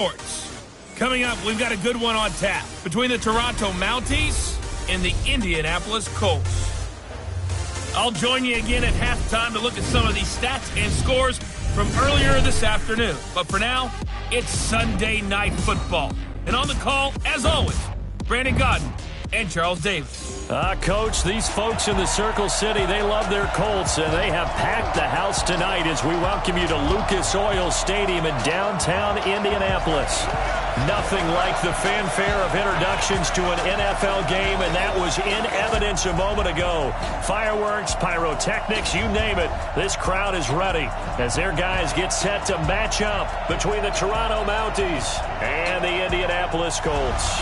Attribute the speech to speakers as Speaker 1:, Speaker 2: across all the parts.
Speaker 1: Sports. Coming up, we've got a good one on tap between the Toronto Mounties and the Indianapolis Colts. I'll join you again at halftime to look at some of these stats and scores from earlier this afternoon. But for now, it's Sunday Night Football. And on the call, as always, Brandon Godden and Charles Davis.
Speaker 2: Coach, these folks in the Circle City, they love their Colts, and they have packed the house tonight as we welcome you to Lucas Oil Stadium in downtown Indianapolis. Nothing like the fanfare of introductions to an NFL game, and that was in evidence a moment ago. Fireworks, pyrotechnics, you name it. This crowd is ready as their guys get set to match up between the Toronto Mounties and the Indianapolis Colts.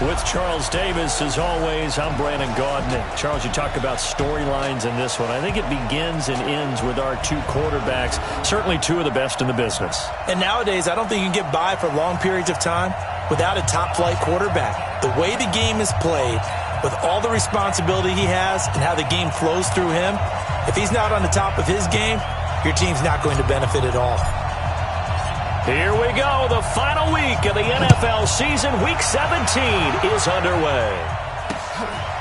Speaker 2: With Charles Davis, as always, I'm Brandon Godden. Charles, you talk about storylines in this one. I think it begins and ends with our two quarterbacks, certainly two of the best in the business.
Speaker 3: And nowadays, I don't think you can get by for long periods of time without a top-flight quarterback. The way the game is played, with all the responsibility he has and how the game flows through him, if he's not on the top of his game, your team's not going to benefit at all.
Speaker 2: Here we go. The final week of the NFL season. Week 17 is underway.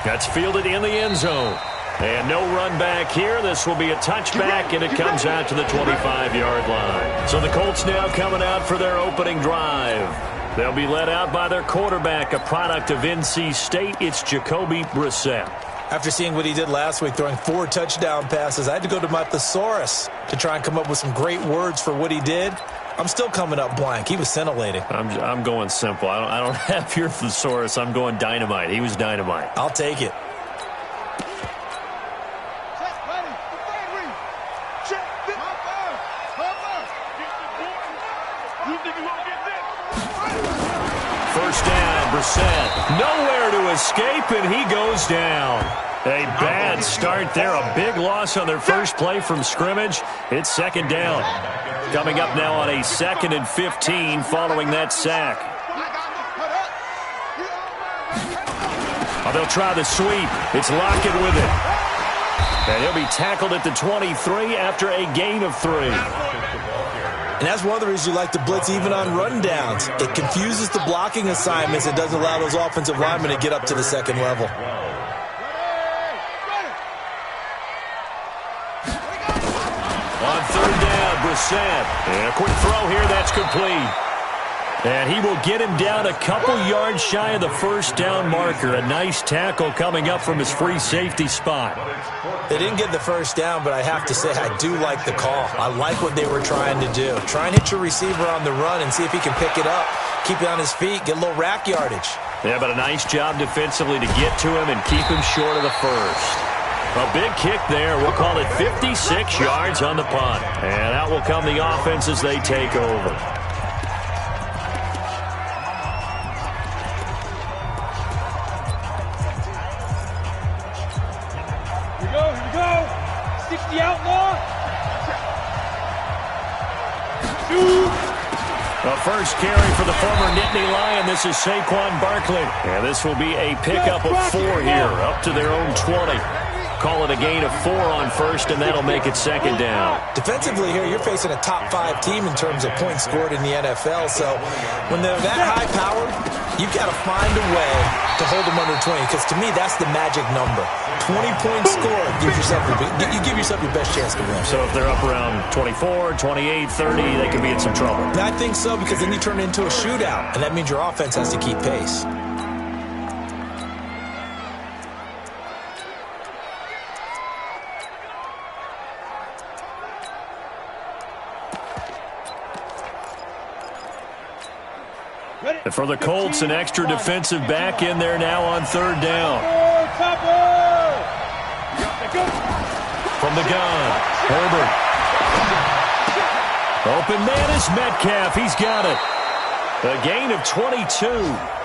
Speaker 2: That's fielded in the end zone. And no run back here. This will be a touchback, and it comes out to the 25-yard line. So the Colts now coming out for their opening drive. They'll be led out by their quarterback, a product of NC State. It's Jacoby Brissett.
Speaker 3: After seeing what he did last week, throwing 4 touchdown passes, I had to go to my thesaurus to try and come up with some great words for what he did. I'm still coming up blank. He was scintillating.
Speaker 2: I'm going simple. I don't have your thesaurus. I'm going dynamite. He was dynamite.
Speaker 3: I'll take it.
Speaker 2: First down, Brissett. Nowhere to escape, and he goes down. A bad start there. A big loss on their first play from scrimmage. It's second down. Coming up now on a 2nd and 15 following that sack. They'll try the sweep. It's Lockett with it. And he'll be tackled at the 23 after a gain of 3.
Speaker 3: And that's one of the reasons you like to blitz even on rundowns. It confuses the blocking assignments. It doesn't allow those offensive linemen to get up to the second level.
Speaker 2: On third down, Brissett. And a quick throw here, that's complete. And he will get him down a couple yards shy of the first down marker. A nice tackle coming up from his free safety spot.
Speaker 3: They didn't get the first down, but I have to say I do like the call. I like what they were trying to do. Try and hit your receiver on the run and see if he can pick it up. Keep it on his feet, get a little rack yardage.
Speaker 2: Yeah, but a nice job defensively to get to him and keep him short of the first. A big kick there. We'll call it 56 yards on the punt. And out will come the offense as they take over.
Speaker 4: Here we go. 60 outlaw.
Speaker 2: The first carry for the former Nittany Lion. This is Saquon Barkley. And this will be a pickup of 4 here, up to their own 20. Call it a gain of 4 on first, and that'll make it second down.
Speaker 3: Defensively here, you're facing a top-5 team in terms of points scored in the NFL. So when they're that high-powered, you've got to find a way to hold them under 20. Because to me, that's the magic number. 20 points scored. You give yourself your best chance to win.
Speaker 2: So if they're up around 24, 28, 30, they could be in some trouble.
Speaker 3: I think so, because then you turn it into a shootout, and that means your offense has to keep pace.
Speaker 2: And for the Colts, an extra defensive back in there now on third down. From the gun, Herbert. Open man is Metcalf. He's got it. A gain of 22.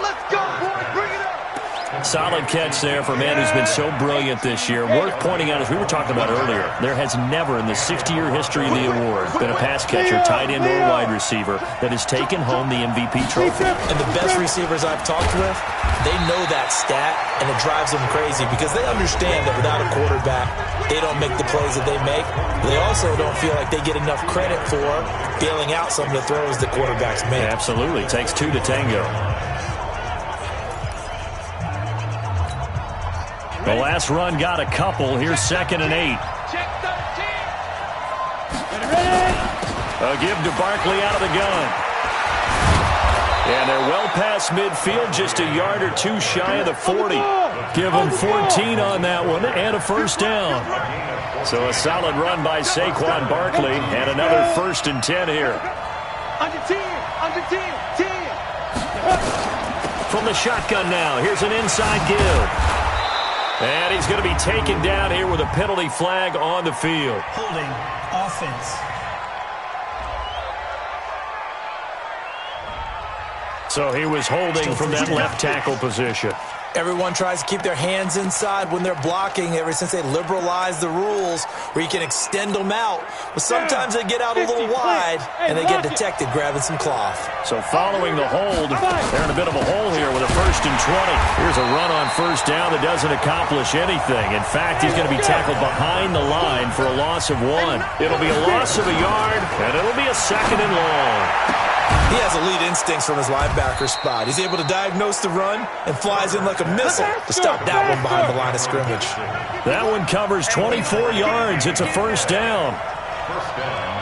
Speaker 4: Let's go, boys. Bring it up.
Speaker 2: Solid catch there for a man who's been so brilliant this year. Worth pointing out, as we were talking about earlier, there has never in the 60-year history of the award been a pass catcher, tight end, or wide receiver that has taken home the MVP trophy.
Speaker 3: And the best receivers I've talked with, they know that stat, and it drives them crazy because they understand that without a quarterback, they don't make the plays that they make. They also don't feel like they get enough credit for bailing out some of the throws that quarterbacks make.
Speaker 2: Absolutely. Takes two to tango. The last run got a couple. Here's 2nd and 8. A give to Barkley out of the gun. And they're well past midfield, just a yard or two shy of the 40. Give them 14 on that one and a first down. So a solid run by Saquon Barkley and another 1st and 10 here.
Speaker 4: Under 10.
Speaker 2: From the shotgun now, here's an inside give. And he's going to be taken down here with a penalty flag on the field.
Speaker 5: Holding offense.
Speaker 2: So he was holding from that left tackle position.
Speaker 3: Everyone tries to keep their hands inside when they're blocking ever since they liberalized the rules where you can extend them out. But sometimes they get out a little wide and they get detected grabbing some cloth.
Speaker 2: So following the hold, they're in a bit of a hole here with a 1st and 20. Here's a run on first down that doesn't accomplish anything. In fact, he's going to be tackled behind the line for a loss of 1. It'll be a loss of a yard, and it'll be a 2nd and long.
Speaker 3: He has elite instincts from his linebacker spot. He's able to diagnose the run and flies in like a missile to stop that one behind the line of scrimmage.
Speaker 2: That one covers 24 yards. It's a first down.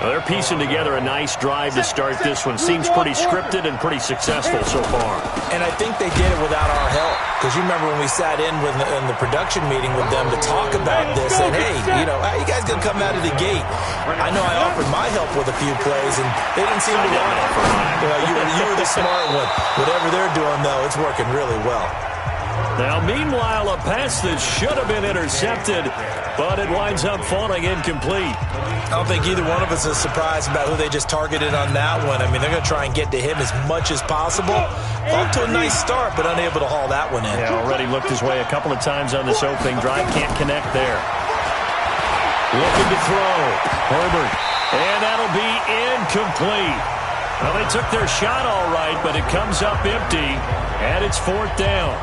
Speaker 2: Well, they're piecing together a nice drive to start this one. Seems pretty scripted and pretty successful so far.
Speaker 3: And I think they did it without our help. Because you remember when we sat in the production meeting with them to talk about this, and hey, you know, how you guys going to come out of the gate? I know I offered my help with a few plays, and they didn't seem to want it. You were the smart one. Whatever they're doing, though, it's working really well.
Speaker 2: Now, meanwhile, a pass that should have been intercepted, but it winds up falling incomplete.
Speaker 3: I don't think either one of us is surprised about who they just targeted on that one. I mean, they're going to try and get to him as much as possible. Off to a nice start, but unable to haul that one in.
Speaker 2: Yeah, already looked his way a couple of times on this opening drive. Can't connect there. Looking to throw. Herbert. And that'll be incomplete. Well, they took their shot all right, but it comes up empty, and it's 4th down.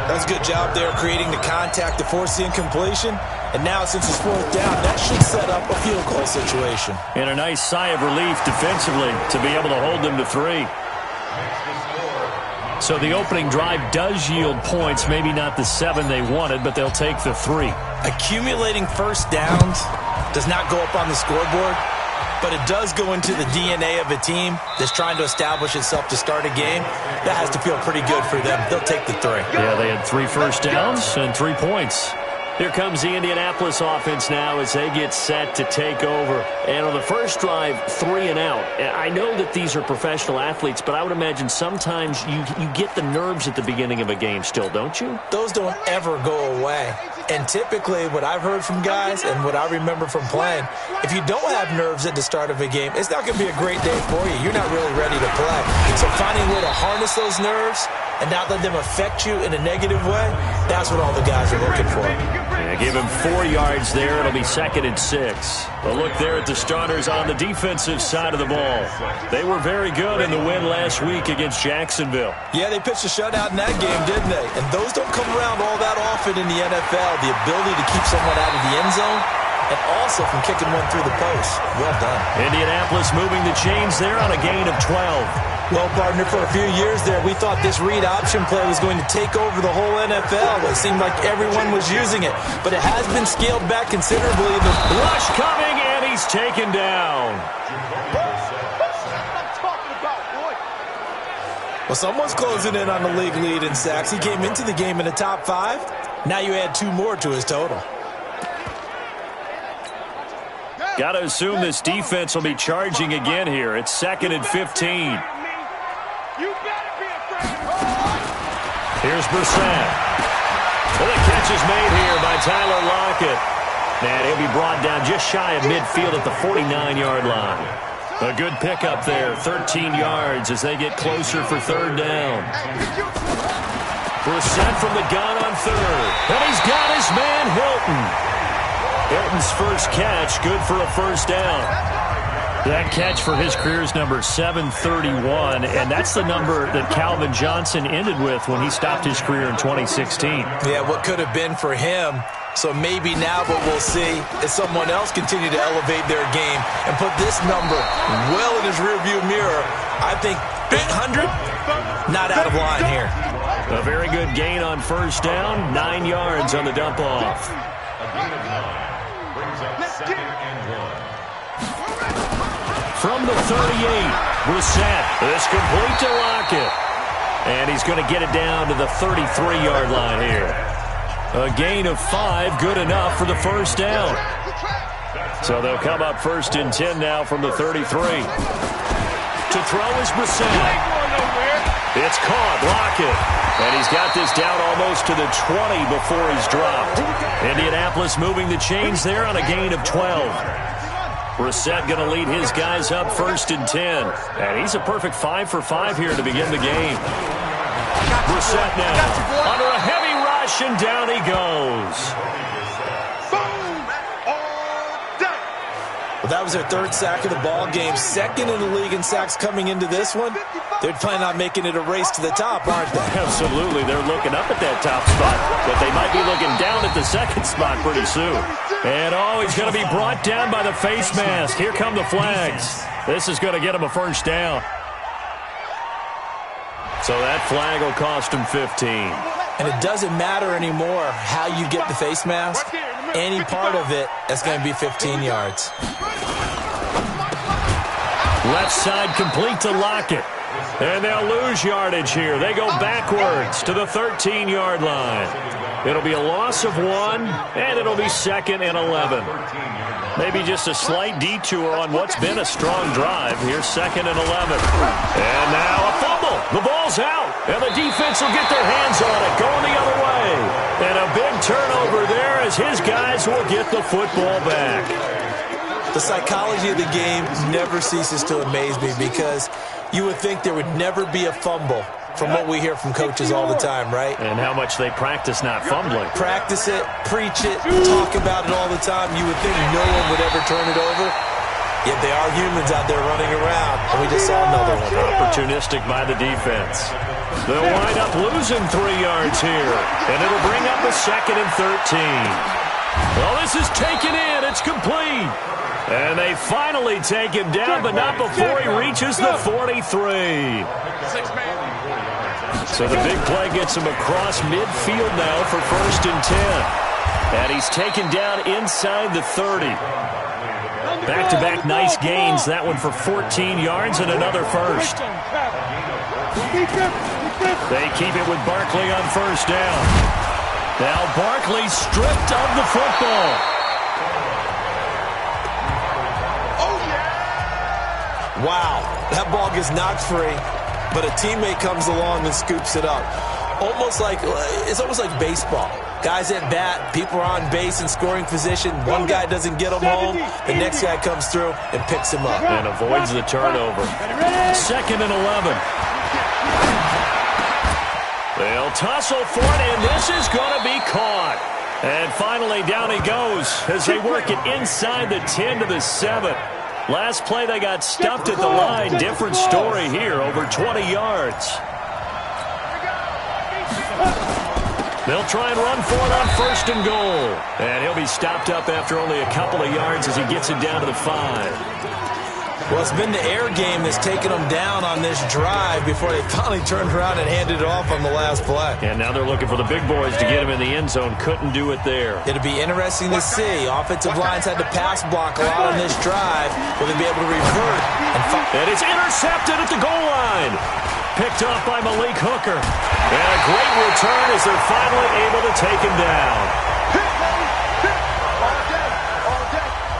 Speaker 3: That's a good job there creating the contact to force the incompletion. And now, since it's 4th down, that should set up a field goal situation.
Speaker 2: And a nice sigh of relief defensively to be able to hold them to 3. So the opening drive does yield points, maybe not the 7 they wanted, but they'll take the 3.
Speaker 3: Accumulating first downs does not go up on the scoreboard, but it does go into the DNA of a team that's trying to establish itself to start a game. That has to feel pretty good for them. They'll take the 3.
Speaker 2: Yeah, they had 3 first downs and 3 points. Here comes the Indianapolis offense now as they get set to take over. And on the first drive, 3 and out. I know that these are professional athletes, but I would imagine sometimes you get the nerves at the beginning of a game still, don't you?
Speaker 3: Those don't ever go away. And typically what I've heard from guys and what I remember from playing, if you don't have nerves at the start of a game, it's not going to be a great day for you. You're not really ready to play. So finding a way to harness those nerves and not let them affect you in a negative way, that's what all the guys are looking for.
Speaker 2: Yeah, give him 4 yards there. It'll be 2nd and 6. A look there at the starters on the defensive side of the ball. They were very good in the win last week against Jacksonville.
Speaker 3: Yeah, they pitched a shutout in that game, didn't they? And those don't come around all that often in the NFL. The ability to keep someone out of the end zone and also from kicking one through the post. Well done.
Speaker 2: Indianapolis moving the chains there on a gain of 12.
Speaker 3: Well, partner, for a few years there, we thought this read option play was going to take over the whole NFL. It seemed like everyone was using it, but it has been scaled back considerably. The
Speaker 2: rush coming, and he's taken down.
Speaker 3: Well, someone's closing in on the league lead in sacks. He came into the game in the top 5. Now you add 2 more to his total.
Speaker 2: Got to assume this defense will be charging again here. It's 2nd and 15. Here's Brissett. Well, the catch is made here by Tyler Lockett. And he'll be brought down just shy of midfield at the 49-yard line. A good pickup there, 13 yards as they get closer for 3rd down. Brissett from the gun on third. And he's got his man, Hilton. Hilton's first catch, good for a first down. That catch for his career is number 731, and that's the number that Calvin Johnson ended with when he stopped his career in 2016.
Speaker 3: Yeah, what could have been for him. So maybe now what we'll see is someone else continue to elevate their game and put this number well in his rearview mirror. I think 800, not out of line here.
Speaker 2: A very good gain on first down, 9 yards on the dump-off. From the 38, Brissett is complete to Lockett. And he's going to get it down to the 33-yard line here. A gain of 5, good enough for the first down. So they'll come up first and 10 now from the 33. To throw is Brissett. It's caught, Lockett. And he's got this down almost to the 20 before he's dropped. Indianapolis moving the chains there on a gain of 12. Brissett going to lead his guys up first and 10. And he's a perfect 5 for 5 here to begin the game. Brissett now under a heavy rush, and down he goes.
Speaker 3: Well, that was their third sack of the ball game. Second in the league in sacks coming into this one. They're planning on making it a race to the top, aren't they?
Speaker 2: Absolutely. They're looking up at that top spot, but they might be looking down at the second spot pretty soon. And, he's going to be brought down by the face mask. Here come the flags. This is going to get him a first down. So that flag will cost him 15.
Speaker 3: And it doesn't matter anymore how you get the face mask. Any part of it, that's going to be 15 yards.
Speaker 2: Left side complete to Lockett. And they'll lose yardage here. They go backwards to the 13-yard line. It'll be a loss of 1, and it'll be 2nd and 11. Maybe just a slight detour on what's been a strong drive. Here's 2nd and 11. And now a fumble. The ball's out, and the defense will get their hands on it, going the other way. And a big turnover there as his guys will get the football back.
Speaker 3: The psychology of the game never ceases to amaze me because you would think there would never be a fumble from what we hear from coaches all the time, right?
Speaker 2: And how much they practice not fumbling.
Speaker 3: Practice it, preach it, talk about it all the time. You would think no one would ever turn it over. Yet they are humans out there running around, and we just saw another one.
Speaker 2: Opportunistic by the defense. They'll wind up losing 3 yards here, and it'll bring up a 2nd and 13. Well, this is taken in. It's complete. And they finally take him down, but not before he reaches the 43. So the big play gets him across midfield now for 1st and 10. And he's taken down inside the 30. Back-to-back nice gains. That one for 14 yards and another first. They keep it with Barkley on first down. Now Barkley stripped of the football.
Speaker 3: Wow, that ball gets knocked free, but a teammate comes along and scoops it up. It's almost like baseball. Guys at bat, people are on base in scoring position. One guy doesn't get them home. The next guy comes through and picks him up.
Speaker 2: And avoids the turnover. 2nd and 11. They'll tussle for it, and this is going to be caught. And finally, down he goes as they work it inside the 10 to the 7. Last play, they got stuffed at the line. Different story here, over 20 yards. They'll try and run for it on 1st and goal. And he'll be stopped up after only a couple of yards as he gets it down to the 5.
Speaker 3: Well, it's been the air game that's taken them down on this drive before they finally turned around and handed it off on the last play.
Speaker 2: And now they're looking for the big boys to get him in the end zone. Couldn't do it there.
Speaker 3: It'll be interesting to see. Offensive lines had to pass block a lot on this drive. Will they be able to revert?
Speaker 2: And it's intercepted at the goal line. Picked off by Malik Hooker. And a great return as they're finally able to take him down.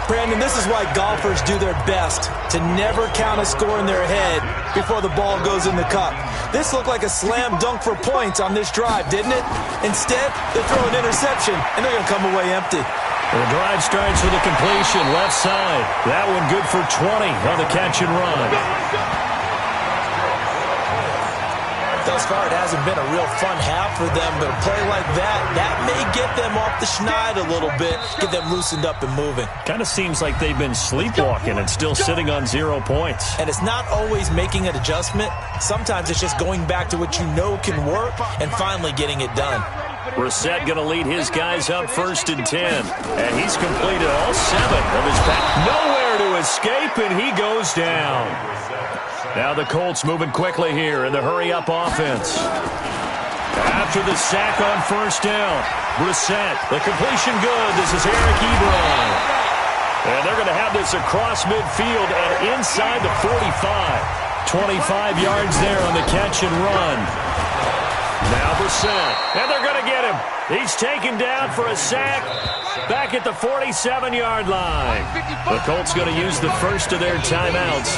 Speaker 3: Brandon, this is why golfers do their best to never count a score in their head before the ball goes in the cup. This looked like a slam dunk for points on this drive, didn't it? Instead, they throw an interception, and they're going to come away empty.
Speaker 2: The drive starts with a completion, left side. That one good for 20 on the catch and run.
Speaker 3: Thus far, it hasn't been a real fun half for them, but a play like that may get them off the schneid a little bit, get them loosened up and moving.
Speaker 2: Kind of seems like they've been sleepwalking and still sitting on 0 points.
Speaker 3: And it's not always making an adjustment. Sometimes it's just going back to what you know can work and finally getting it done.
Speaker 2: Brissett going to lead his guys up 1st and 10. And he's completed all 7 of his pass. Nowhere to escape, and he goes down. Now the Colts moving quickly here in the hurry-up offense. After the sack on 1st down, Brissett, the completion good. This is Eric Ebron. And they're going to have this across midfield and inside the 45. 25 yards there on the catch and run. Now Brissett, and they're going to get him. He's taken down for a sack back at the 47-yard line. The Colts going to use the first of their timeouts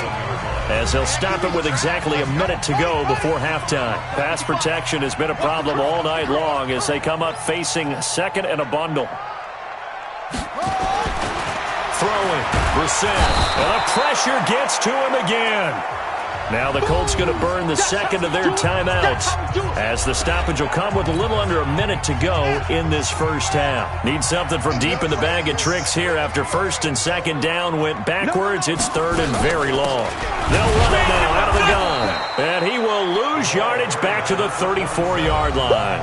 Speaker 2: as they'll stop it with exactly a minute to go before halftime. Pass protection has been a problem all night long as they come up facing 2nd and a bundle. Throwing, Brissett, and the pressure gets to him again. Now the Colts going to burn the 2nd of their timeouts as the stoppage will come with a little under a minute to go in this first half. Need something from deep in the bag of tricks here after 1st and 2nd down went backwards. It's 3rd and very long. They'll run it now out of the gun. And he will lose yardage back to the 34-yard line.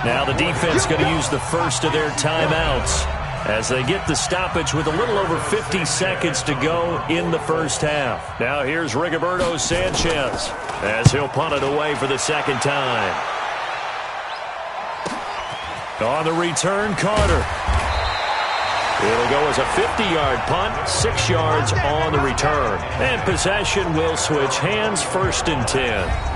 Speaker 2: Now the defense going to use the first of their timeouts as they get the stoppage with a little over 50 seconds to go in the first half. Now here's Rigoberto Sanchez as he'll punt it away for the 2nd time. On the return, Carter. It'll go as a 50-yard punt, 6 yards on the return. And possession will switch hands, 1st and 10.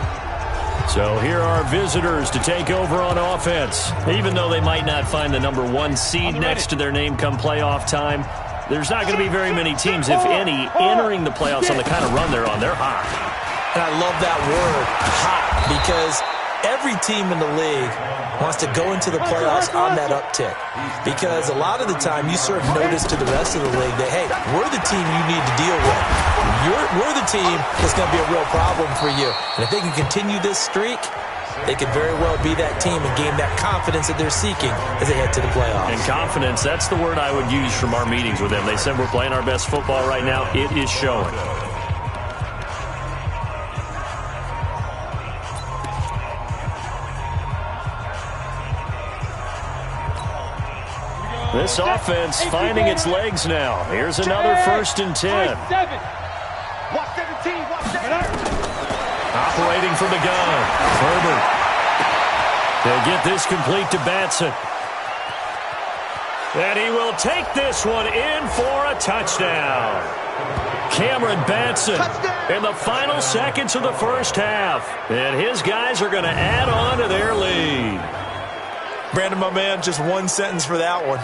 Speaker 2: So here are visitors to take over on offense. Even though they might not find the number 1 seed next to their name come playoff time, there's not going to be very many teams, if any, entering the playoffs on the kind of run they're on. They're hot.
Speaker 3: And I love that word, hot, because every team in the league wants to go into the playoffs on that uptick. Because a lot of the time you serve notice to the rest of the league that, hey, we're the team you need to deal with. We're the team that's going to be a real problem for you. And if they can continue this streak, they could very well be that team and gain that confidence that they're seeking as they head to the playoffs.
Speaker 2: And confidence, that's the word I would use from our meetings with them. They said we're playing our best football right now. It is showing. This offense finding its legs now. Here's another 1st and 10. Operating from the gun. Herbert. They'll get this complete to Batson. And he will take this one in for a touchdown. Cameron Batson in the final seconds of the first half. And his guys are going to add on to their lead.
Speaker 3: Brandon, my man, just one sentence for that one.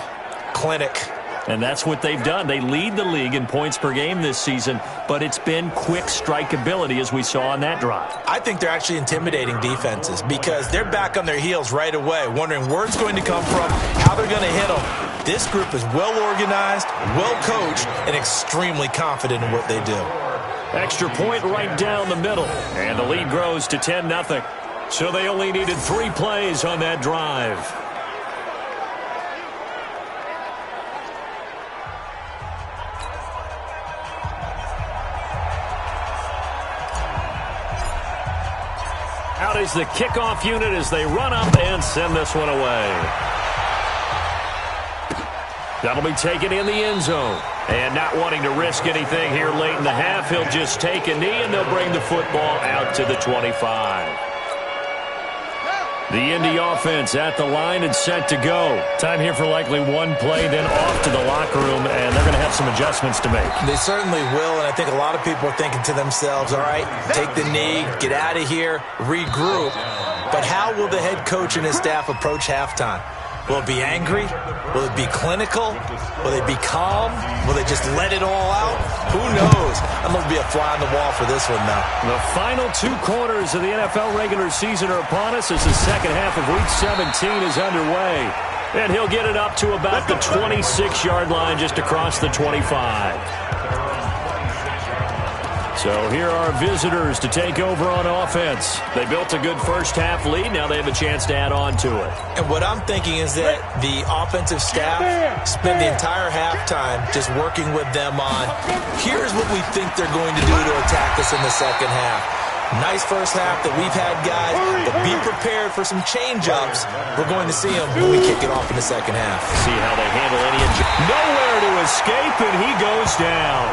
Speaker 3: Clinic.
Speaker 2: And that's what they've done. They lead the league in points per game this season, but it's been quick strikeability as we saw on that drive.
Speaker 3: I think they're actually intimidating defenses because they're back on their heels right away, wondering where it's going to come from, how they're going to hit them. This group is well organized, well coached, and extremely confident in what they do.
Speaker 2: Extra point right down the middle, and the lead grows to 10-0. So they only needed 3 plays on that drive. Out is the kickoff unit as they run up and send this one away. That'll be taken in the end zone. And not wanting to risk anything here late in the half, he'll just take a knee and they'll bring the football out to the 25. The Indy offense at the line and set to go. Time here for likely one play, then off to the locker room, and they're going to have some adjustments to make.
Speaker 3: They certainly will, and I think a lot of people are thinking to themselves, all right, take the knee, get out of here, regroup. But how will the head coach and his staff approach halftime? Will it be angry? Will it be clinical? Will they be calm? Will they just let it all out? Who knows? I'm going to be a fly on the wall for this one, though.
Speaker 2: The final 2 quarters of the NFL regular season are upon us as the second half of Week 17 is underway. And he'll get it up to about the 26-yard line just across the 25. So here are visitors to take over on offense. They built a good first-half lead. Now they have a chance to add on to it.
Speaker 3: And what I'm thinking is that the offensive staff spent the entire halftime just working with them on, here's what we think they're going to do to attack us in the second half. Nice first half that we've had, guys, but be prepared for some change-ups. We're going to see them when we kick it off in the second half.
Speaker 2: See how they handle any nowhere to escape, and he goes down.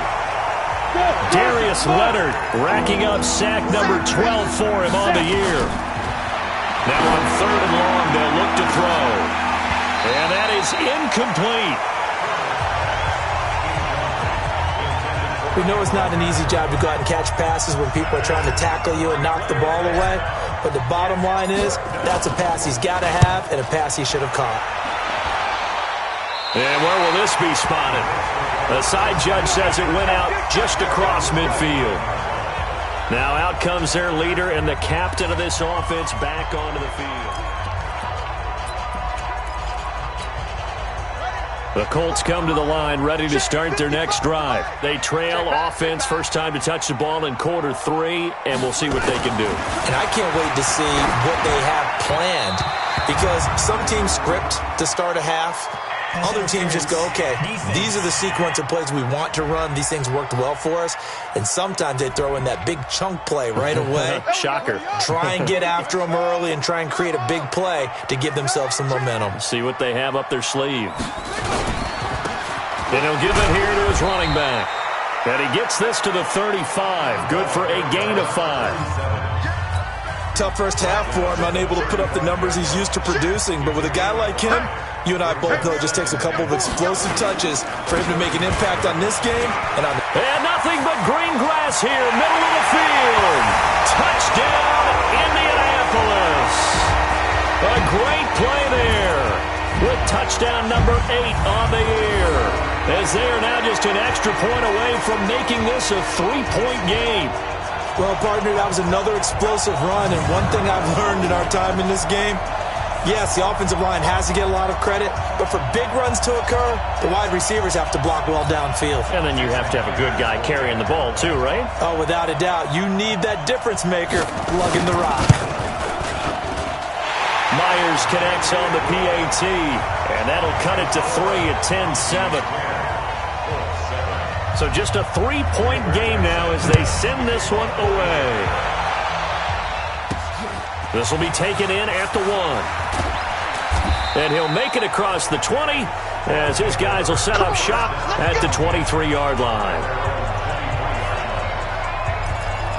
Speaker 2: Darius Leonard racking up sack number 12 for him on the year. Now on 3rd and long, they'll look to throw. And that is incomplete.
Speaker 3: We know it's not an easy job to go out and catch passes when people are trying to tackle you and knock the ball away. But the bottom line is, that's a pass he's got to have and a pass he should have caught.
Speaker 2: And where will this be spotted? The side judge says it went out just across midfield. Now out comes their leader and the captain of this offense back onto the field. The Colts come to the line ready to start their next drive. They trail offense, first time to touch the ball in quarter 3, and we'll see what they can do.
Speaker 3: And I can't wait to see what they have planned, because some teams script to start a half. Other teams just go, okay, these are the sequence of plays we want to run. These things worked well for us. And sometimes they throw in that big chunk play right away.
Speaker 2: Shocker.
Speaker 3: Try and get after them early and try and create a big play to give themselves some momentum.
Speaker 2: See what they have up their sleeve. And he'll give it here to his running back. And he gets this to the 35. Good for a gain of 5.
Speaker 3: Tough first half for him, unable to put up the numbers he's used to producing. But with a guy like him, you and I both know it just takes a couple of explosive touches for him to make an impact on this game. And
Speaker 2: nothing but green grass here, middle of the field. Touchdown, Indianapolis. A great play there with touchdown number 8 on the year, as they are now just an extra point away from making this a 3-point game.
Speaker 3: Well, partner, that was another explosive run, and one thing I've learned in our time in this game, yes, the offensive line has to get a lot of credit, but for big runs to occur, the wide receivers have to block well downfield.
Speaker 2: And then you have to have a good guy carrying the ball too, right?
Speaker 3: Oh, without a doubt. You need that difference maker lugging the rock.
Speaker 2: Myers connects on the PAT, and that'll cut it to 3 at 10-7. So just a 3-point game now as they send this one away. This will be taken in at the 1. And he'll make it across the 20 as his guys will set up shop at the 23-yard line.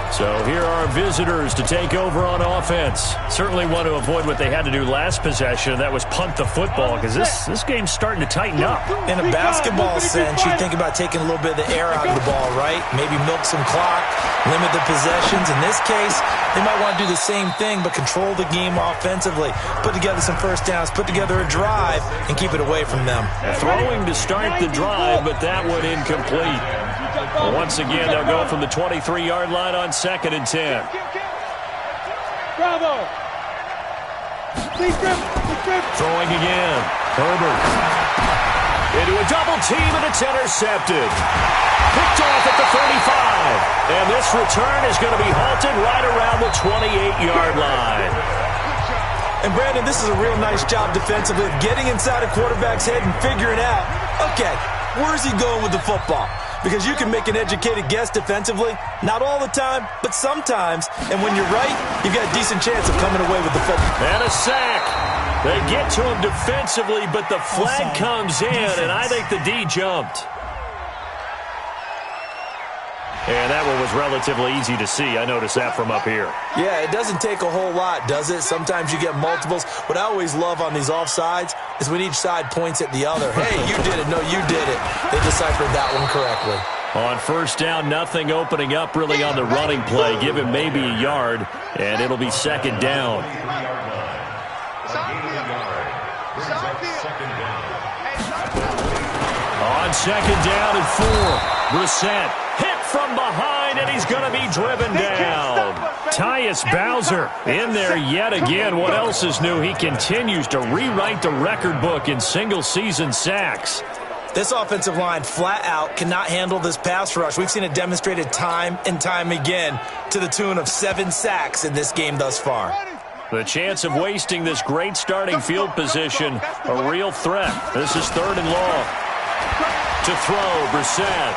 Speaker 2: So here are visitors to take over on offense. Certainly want to avoid what they had to do last possession. That was punt the football, because this game's starting to tighten up.
Speaker 3: In a basketball sense, you think about taking a little bit of the air out of the ball, right? Maybe milk some clock, limit the possessions. In this case, they might want to do the same thing, but control the game offensively. Put together some first downs, put together a drive, and keep it away from them.
Speaker 2: Throwing to start the drive, but that one incomplete. Once again, they'll go from the 23-yard line on 2nd and 10.
Speaker 4: Bravo.
Speaker 2: Throwing again. Herbert. Into a double team, and it's intercepted. Picked off at the 35. And this return is going to be halted right around the 28-yard line.
Speaker 3: And Brandon, this is a real nice job defensively of getting inside a quarterback's head and figuring out, okay, where's he going with the football? Because you can make an educated guess defensively, not all the time, but sometimes. And when you're right, you've got a decent chance of coming away with the football.
Speaker 2: And a sack. They get to him defensively, but the flag comes in, and I think the D jumped. And that one was relatively easy to see. I noticed that from up here.
Speaker 3: Yeah, it doesn't take a whole lot, does it? Sometimes you get multiples. What I always love on these offsides is when each side points at the other. Hey, you did it. No, you did it. They deciphered that one correctly.
Speaker 2: On first down, nothing opening up really on the running play. Give him maybe a yard, and it'll be 2nd down. On 2nd down and 4, Brissett hit from behind, and he's going to be driven down. Tyus Bowser in there yet again. What else is new? He continues to rewrite the record book in single-season sacks.
Speaker 3: This offensive line flat out cannot handle this pass rush. We've seen it demonstrated time and time again to the tune of 7 sacks in this game thus far.
Speaker 2: The chance of wasting this great starting field position, a real threat. This is 3rd and long. To throw, Brissett.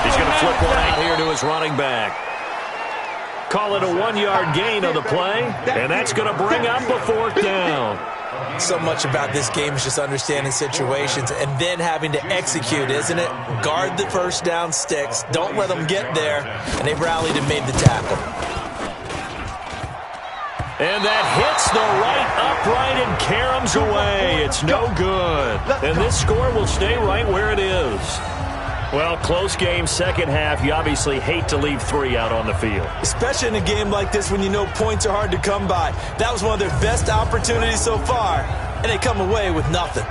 Speaker 2: He's going to flip one out here to his running back. Call it a 1-yard gain on the play, and that's going to bring up a 4th down.
Speaker 3: So much about this game is just understanding situations and then having to execute, isn't it? Guard the first down sticks. Don't let them get there. And they rallied and made the tackle.
Speaker 2: And that hits the right upright and caroms away. It's no good. And this score will stay right where it is. Well, close game, second half. You obviously hate to leave 3 out on the field.
Speaker 3: Especially in a game like this when you know points are hard to come by. That was one of their best opportunities so far, and they come away with nothing.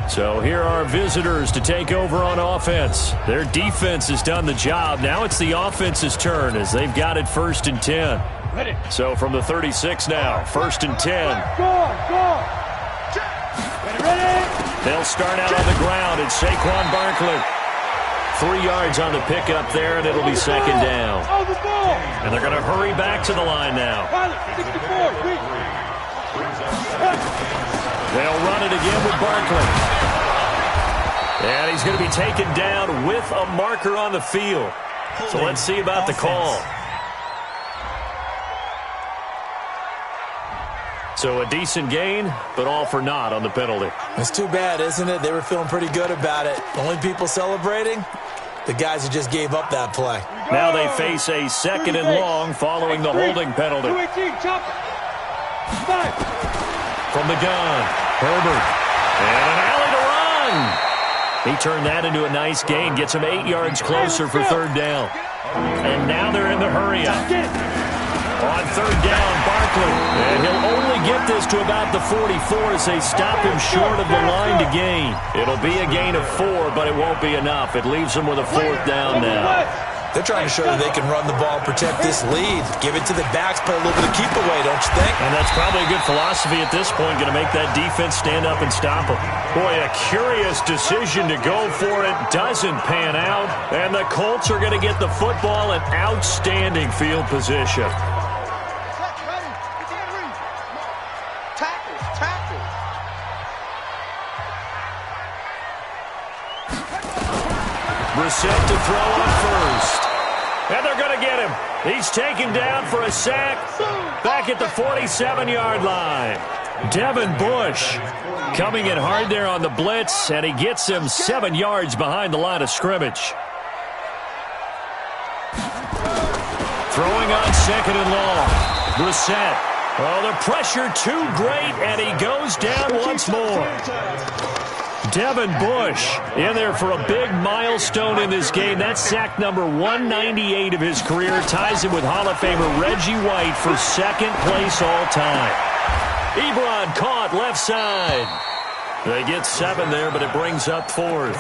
Speaker 2: So here are visitors to take over on offense. Their defense has done the job. Now it's the offense's turn as they've got it 1st and 10. So from the 36 now, 1st and 10. They'll start out on the ground. It's Saquon Barkley. 3 yards on the pickup there, and it'll be 2nd down. And they're going to hurry back to the line now. They'll run it again with Barkley. And he's going to be taken down with a marker on the field. So let's see about the call. So a decent gain, but all for naught on the penalty.
Speaker 3: It's too bad, isn't it? They were feeling pretty good about it. Only people celebrating, the guys who just gave up that play.
Speaker 2: Now they face a 2nd and long following the holding penalty. From the gun, Herbert. And an alley to run. He turned that into a nice gain, gets him 8 yards closer for 3rd down. And now they're in the hurry-up. On 3rd down, Barkley. And he'll only get this to about the 44 as they stop him short of the line to gain. It'll be a gain of 4, but it won't be enough. It leaves them with a 4th down now.
Speaker 3: They're trying to show that they can run the ball and protect this lead. Give it to the backs, play a little bit of keep away, don't you think?
Speaker 2: And that's probably a good philosophy at this point, going to make that defense stand up and stop them. Boy, a curious decision to go for it. Doesn't pan out. And the Colts are going to get the football in outstanding field position. Brissett to throw on 1st. And they're going to get him. He's taken down for a sack back at the 47-yard line. Devin Bush coming in hard there on the blitz, and he gets him 7 yards behind the line of scrimmage. Throwing on 2nd and long. Brissett. Oh, the pressure too great, and he goes down once more. Devin Bush in there for a big milestone in this game. That's sack number 198 of his career. Ties him with Hall of Famer Reggie White for 2nd place all time. Ebron caught left side. They get 7 there, but it brings up 4th.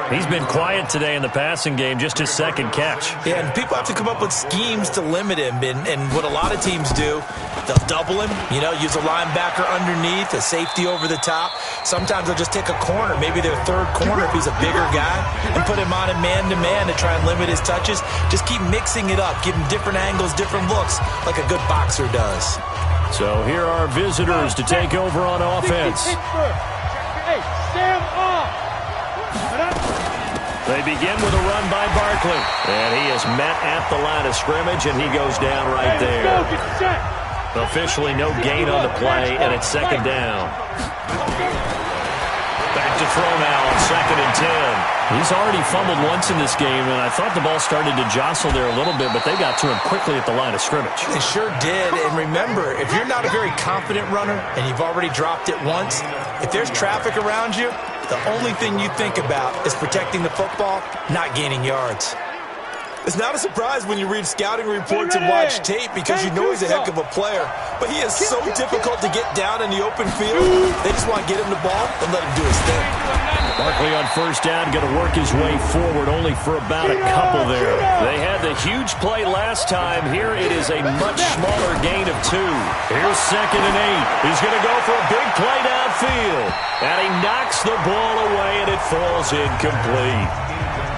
Speaker 2: He's been quiet today in the passing game, just his 2nd catch.
Speaker 3: Yeah, and people have to come up with schemes to limit him. And what a lot of teams do, they'll double him, use a linebacker underneath, a safety over the top. Sometimes they'll just take a corner, maybe their 3rd corner if he's a bigger guy, and put him on a man-to-man to try and limit his touches. Just keep mixing it up, give him different angles, different looks, like a good boxer does.
Speaker 2: So here are visitors to take over on offense. They begin with a run by Barkley. And he is met at the line of scrimmage, and he goes down right there. Officially no gain on the play, and it's 2nd down. Back to throw now on 2nd and 10. He's already fumbled once in this game, and I thought the ball started to jostle there a little bit, but they got to him quickly at the line of scrimmage.
Speaker 3: They sure did, and remember, if you're not a very confident runner and you've already dropped it once, if there's traffic around you, the only thing you think about is protecting the football, not gaining yards. It's not a surprise when you read scouting reports and watch tape because you know he's a heck of a player. But he is so difficult to get down in the open field. They just want to get him the ball and let him do his thing.
Speaker 2: Barkley on 1st down, going to work his way forward only for about a couple there. They had the huge play last time. Here it is a much smaller gain of 2. Here's 2nd and 8. He's going to go for a big play downfield. And he knocks the ball away, and it falls incomplete.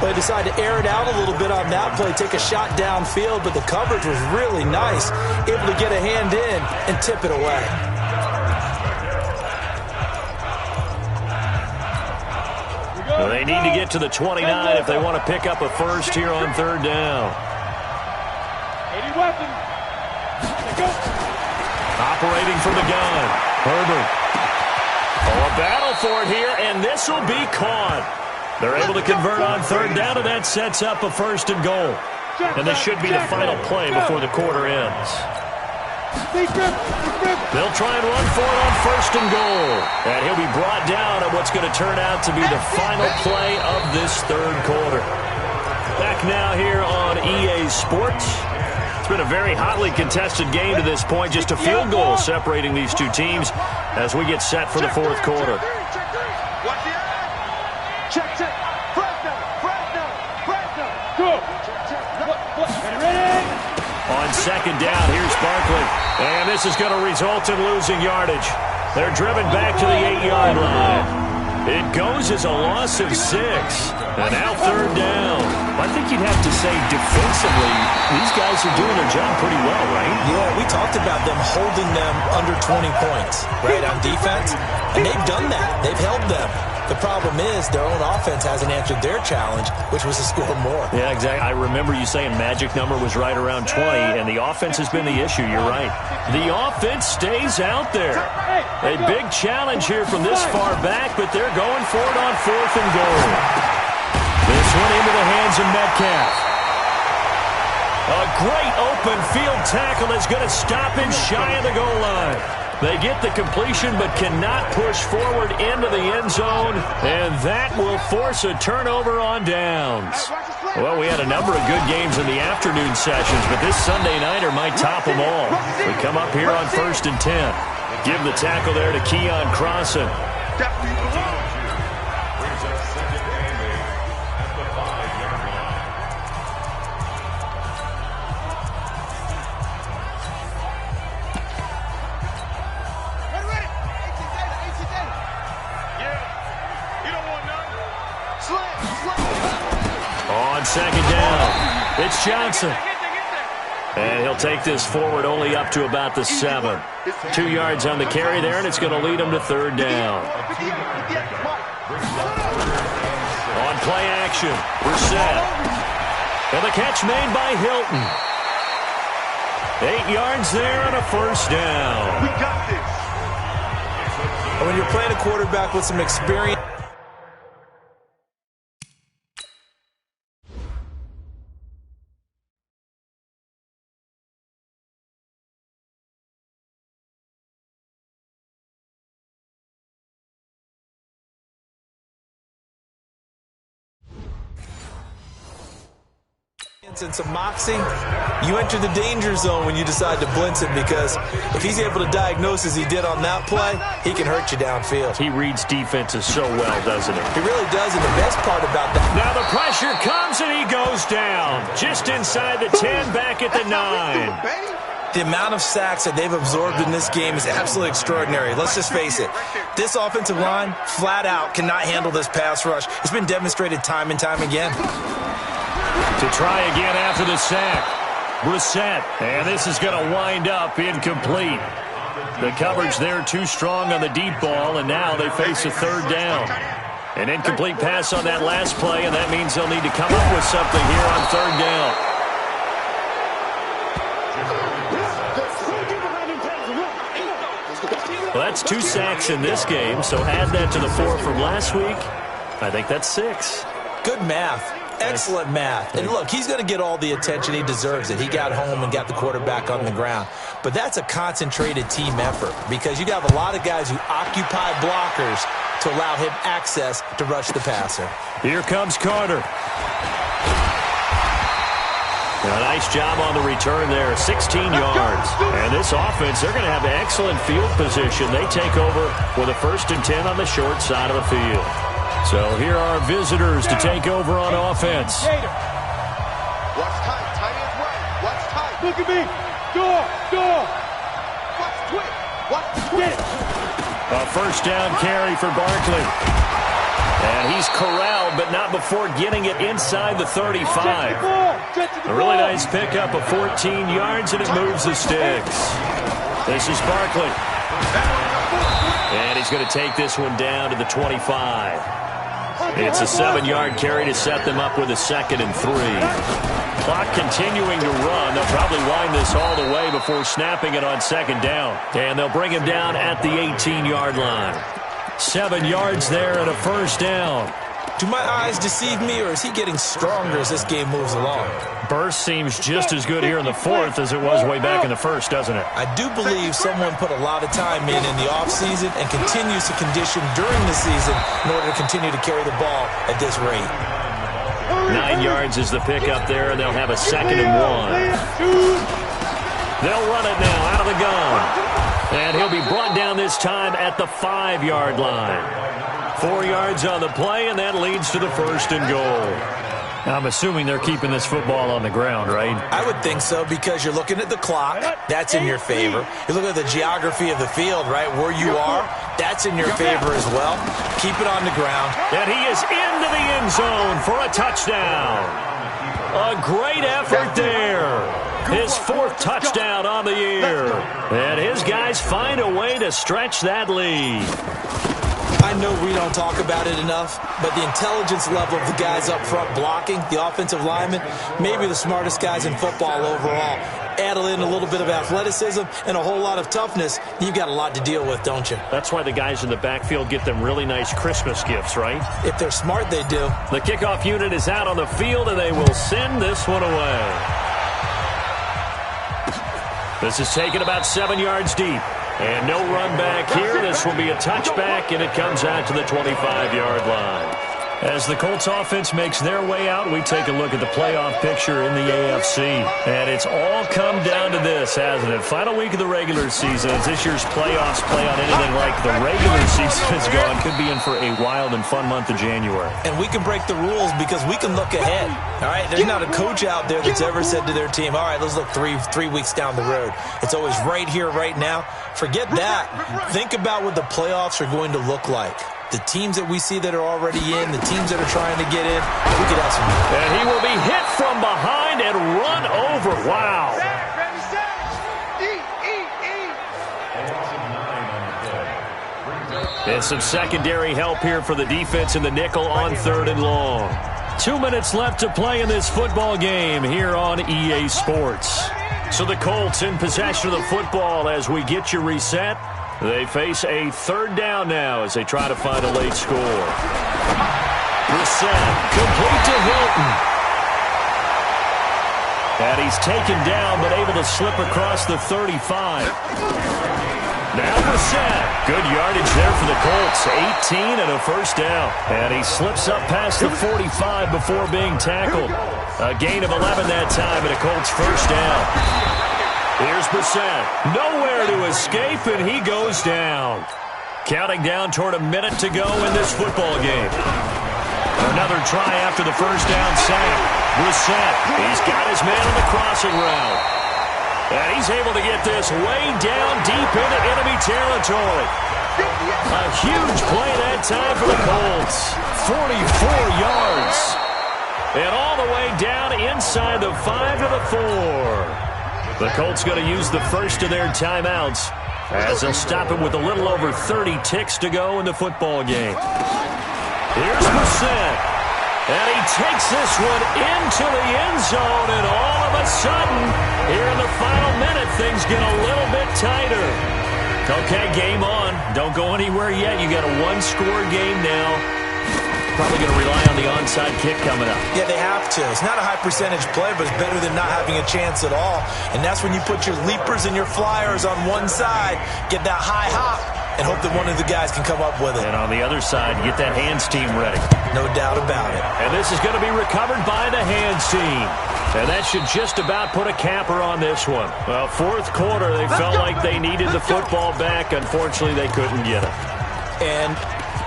Speaker 3: They decided to air it out a little bit on that play, take a shot downfield, but the coverage was really nice. Able to get a hand in and tip it away.
Speaker 2: Well, they need to get to the 29 if they want to pick up a first here on 3rd down.
Speaker 4: 80 weapons. Go.
Speaker 2: Operating from the gun. Herbert. Oh, a battle for it here, and this will be caught. They're able to convert on 3rd down, and that sets up a 1st and goal. And this should be the final play before the quarter ends. They'll try and run for it on 1st and goal. And he'll be brought down at what's going to turn out to be the final play of this 3rd quarter. Back now here on EA Sports. It's been a very hotly contested game to this point. Just a field goal separating these two teams as we get set for the 4th quarter. On 2nd down, here's Barkley. And this is going to result in losing yardage. They're driven back to the 8-yard line. It goes as a loss of 6. And now 3rd down.
Speaker 5: I think you'd have to say defensively, these guys are doing their job pretty well, right?
Speaker 3: Yeah, we talked about them holding them under 20 points, right, on defense. And they've done that. They've held them. The problem is their own offense hasn't answered their challenge, which was to score more.
Speaker 2: Yeah, exactly. I remember you saying magic number was right around 20, and the offense has been the issue. You're right. The offense stays out there. A big challenge here from this far back, but they're going for it on 4th and goal. This one into the hands of Metcalf. A great open field tackle is going to stop him shy of the goal line. They get the completion but cannot push forward into the end zone, and that will force a turnover on downs. Well, we had a number of good games in the afternoon sessions, but this Sunday nighter might top them all. We come up here on 1st and 10. Give the tackle there to Keon Crossan. On 2nd down, it's Johnson. And he'll take this forward only up to about the 7. 2 yards on the carry there, and it's going to lead him to 3rd down. On play action, Brissett. And the catch made by Hilton. 8 yards there and a 1st down.
Speaker 4: We got this.
Speaker 3: And when you're playing a quarterback with some experience, and some moxie, you enter the danger zone when you decide to blitz him, because if he's able to diagnose as he did on that play, he can hurt you downfield.
Speaker 2: He reads defenses so well, doesn't he?
Speaker 3: He really does, and the best part about that...
Speaker 2: Now the pressure comes, and he goes down. Just inside the 10, back at the 9.
Speaker 3: The amount of sacks that they've absorbed in this game is absolutely extraordinary. Let's just face it. This offensive line, flat out, cannot handle this pass rush. It's been demonstrated time and time again.
Speaker 2: To try again after the sack. Brissett. And this is going to wind up incomplete. The coverage there too strong on the deep ball, and now they face a 3rd down. An incomplete pass on that last play, and that means they'll need to come up with something here on 3rd down. Well, that's 2 sacks in this game, so add that to the 4 from last week. I think that's 6.
Speaker 3: Good math. Excellent math. And look, he's going to get all the attention. He deserves it. He got home and got the quarterback on the ground. But that's a concentrated team effort, because you got a lot of guys who occupy blockers to allow him access to rush the passer.
Speaker 2: Here comes Carter. A nice job on the return there, 16 yards. And this offense, they're going to have excellent field position. They take over with a 1st and 10 on the short side of the field. So here are visitors to take over on offense.
Speaker 4: Watch tight, Look at me. Door. Watch quick.
Speaker 2: A first down carry for Barkley. And he's corralled, but not before getting it inside the 35. A really nice pickup of 14 yards, and it moves the sticks. This is Barkley. And he's going to take this one down to the 25. It's a 7-yard carry to set them up with a 2nd and 3. Clock continuing to run. They'll probably wind this all the way before snapping it on 2nd down. And they'll bring him down at the 18-yard line. 7 yards there and a first down.
Speaker 3: Do my eyes deceive me, or is he getting stronger as this game moves along?
Speaker 2: Burst seems just as good here in the 4th as it was way back in the 1st, doesn't it?
Speaker 3: I do believe someone put a lot of time in the offseason and continues to condition during the season in order to continue to carry the ball at this rate.
Speaker 2: 9 yards is the pickup there, and they'll have a 2nd and 1. They'll run it now out of the gun. And he'll be brought down this time at the 5-yard line. 4 yards on the play, and that leads to the 1st and goal. I'm assuming they're keeping this football on the ground, right?
Speaker 3: I would think so, because you're looking at the clock. That's in your favor. You look at the geography of the field, right? Where you are, that's in your favor as well. Keep it on the ground.
Speaker 2: And he is into the end zone for a touchdown. A great effort there. His 4th touchdown on the year. And his guys find a way to stretch that lead.
Speaker 3: I know we don't talk about it enough, but the intelligence level of the guys up front blocking, the offensive linemen, maybe the smartest guys in football overall. Add in a little bit of athleticism and a whole lot of toughness, you've got a lot to deal with, don't you?
Speaker 2: That's why the guys in the backfield get them really nice Christmas gifts, right?
Speaker 3: If they're smart, they do.
Speaker 2: The kickoff unit is out on the field, and they will send this one away. This is taken about 7 yards deep. And no run back here. This will be a touchback, and it comes out to the 25-yard line. As the Colts offense makes their way out, we take a look at the playoff picture in the AFC. And it's all come down to this, hasn't it? Final week of the regular season. As this year's playoffs play on anything like the regular season has gone, could be in for a wild and fun month of January.
Speaker 3: And we can break the rules because we can look ahead. All right, there's not a coach out there that's ever said to their team, all right, let's look three weeks down the road. It's always right here, right now. Forget that. Think about what the playoffs are going to look like. The teams that we see that are already in, the teams that are trying to get in, we could have some.
Speaker 2: And he will be hit from behind and run over. Wow. And some secondary help here for the defense in the nickel on 3rd and long. 2 minutes left to play in this football game here on EA Sports. So the Colts in possession of the football as we get you reset. They face a 3rd down now as they try to find a late score. Brissett, complete to Hilton. And he's taken down, but able to slip across the 35. Now Brissett. Good yardage there for the Colts. 18 and a first down. And he slips up past the 45 before being tackled. A gain of 11 that time and a Colts first down. Here's Brissett. Nowhere to escape, and he goes down. Counting down toward a minute to go in this football game. Another try after the first down sack. Brissett, he's got his man on the crossing route. And he's able to get this way down deep into enemy territory. A huge play that time for the Colts. 44 yards. And all the way down inside the 5 to the 4. The Colts going to use the first of their timeouts as they'll stop him with a little over 30 ticks to go in the football game. Here's Brissett. And he takes this one into the end zone, and all of a sudden, here in the final minute, things get a little bit tighter. Okay, game on. Don't go anywhere yet. You got a one-score game now. Probably going to rely on the onside kick coming up.
Speaker 3: Yeah, they have to. It's not a high-percentage play, but it's better than not having a chance at all. And that's when you put your leapers and your flyers on one side, get that high hop, and hope that one of the guys can come up with it.
Speaker 2: And on the other side, get that hands team ready.
Speaker 3: No doubt about it.
Speaker 2: And this is going to be recovered by the hands team. And that should just about put a capper on this one. Well, 4th quarter, they felt like they needed the football back. Unfortunately, they couldn't get it.
Speaker 3: And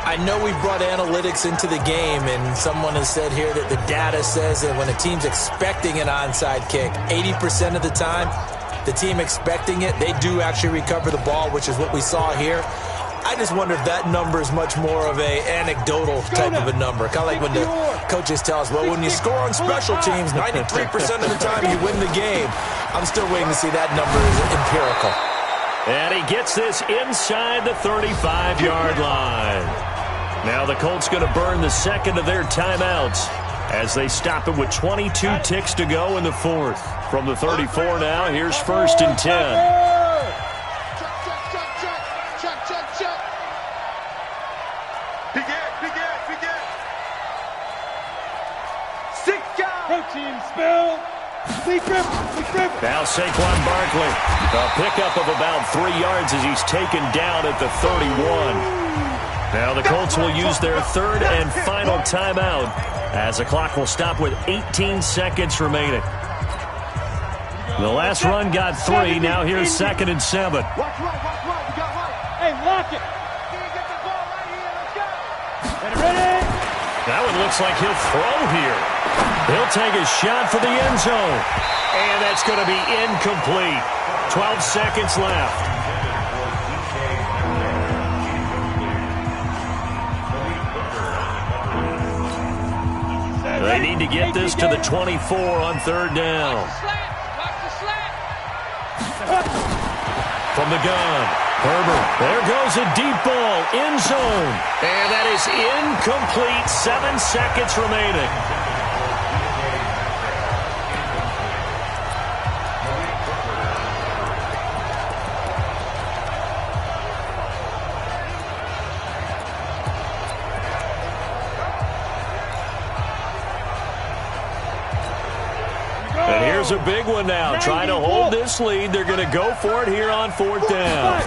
Speaker 3: I know we've brought analytics into the game, and someone has said here that the data says that when a team's expecting an onside kick, 80% of the time, the team expecting it, they do actually recover the ball, which is what we saw here. I just wonder if that number is much more of a anecdotal type of a number. Kind of like when the coaches tell us, well, when you score on special teams, 93% of the time you win the game. I'm still waiting to see that number is empirical.
Speaker 2: And he gets this inside the 35-yard line. Now the Colts going to burn the second of their timeouts as they stop it with 22 ticks to go in the fourth. From the 34 now, here's 1st and 10. Now Saquon Barkley, a pickup of about 3 yards as he's taken down at the 31. Now the Colts will use their third and final timeout as the clock will stop with 18 seconds remaining. The last run got 3. Now here's 2nd and 7.
Speaker 4: Hey, lock it.
Speaker 2: That one looks like he'll throw here. He'll take a shot for the end zone. And that's going to be incomplete. 12 seconds left. They need to get this to the 24 on 3rd down. From the gun, Herbert. There goes a deep ball, end zone. And that is incomplete. 7 seconds remaining. And here's a big one now. Trying to hold this lead. They're going to go for it here on 4th down.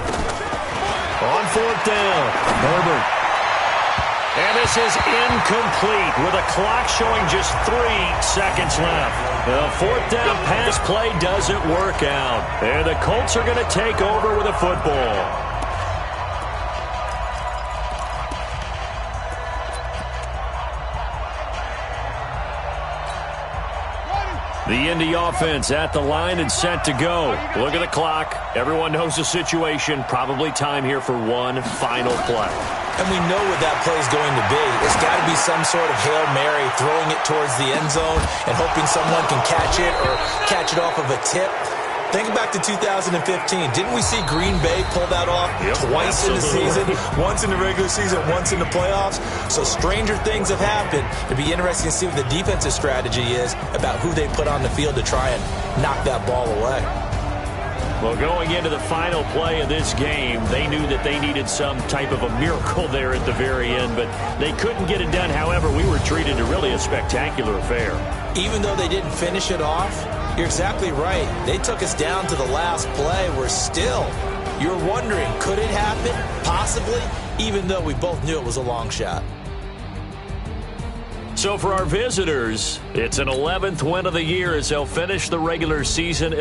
Speaker 2: On 4th down, Herbert. And this is incomplete with a clock showing just 3 seconds left. The 4th down pass play doesn't work out. And the Colts are going to take over with a football. The Indy offense at the line and set to go. Look at the clock. Everyone knows the situation. Probably time here for one final play.
Speaker 3: And we know what that play is going to be. It's got to be some sort of Hail Mary, throwing it towards the end zone and hoping someone can catch it or catch it off of a tip. Think back to 2015. Didn't we see Green Bay pull that off twice in the season? Once in the regular season, once in the playoffs. So stranger things have happened. It'd be interesting to see what the defensive strategy is about who they put on the field to try and knock that ball away.
Speaker 2: Well, going into the final play of this game, they knew that they needed some type of a miracle there at the very end, but they couldn't get it done. However, we were treated to really a spectacular affair.
Speaker 3: Even though they didn't finish it off, you're exactly right. They took us down to the last play. We're still, you're wondering, could it happen? Possibly, even though we both knew it was a long shot.
Speaker 2: So for our visitors, it's an 11th win of the year as they'll finish the regular season.